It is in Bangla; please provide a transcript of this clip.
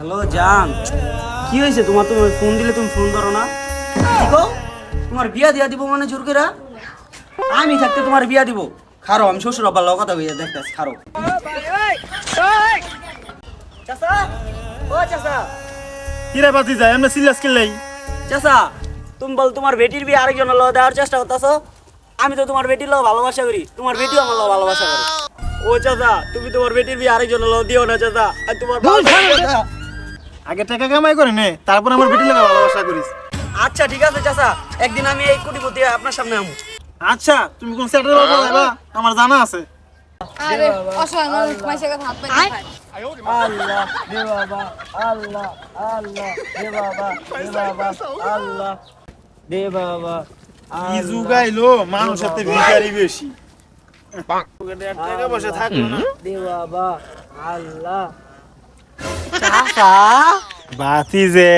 হ্যালো জান, কি হয়েছে তোমার? তুমি ফোন দিলে তুমি ফোন ধরো না। কি গো, তোমার বিয়া দিয়া দিব মানে জোর করে? আমি থাকতে তোমার বিয়া দিব? খারো, আমি শ্বশুর আব্বার লগে কথা কইয়া দেখতাছি, খারো। চাচা, ও চাচা। কি রে বাতি যায় আমরা সিরিয়াস খেললাই। চাচা, তুমি বল তোমার বেটির বিয়ে আরেকজনের লগে দেওয়ার চেষ্টা করতেছো। আমি তো তোমার বেটির লগে ভালোবাসা করি, তোমার বেটিও আমার লগে ভালোবাসা করে। ও চাচা, তুমি তোমার বেটির বিয়ে আরেকজনের লগে দিও না চাচা। আর তোমার আগে টাকা কামাই করে নে, তারপর আমার বেটির লাগে ভালোবাসা করিস। আচ্ছা ঠিক আছে চাচা, একদিন আমি এই কোটিপতি আপনার সামনে আমু। আচ্ছা, তুমি কোন সেটের বাবা যাইবা আমার জানা আছে। আরে অসহায় মানুষ মাইসের কাছে হাত পাইতে খায়। আল্লাহ দে বাবা, আল্লাহ আল্লাহ দে বাবা, দে বাবা আল্লাহ দে বাবা। কি যুগাইলো, মানুষ সাথে ভিখারি বেশি। টাকা পয়সা থাকলো না। দে বাবা আল্লাহ। চাচা বাতি যে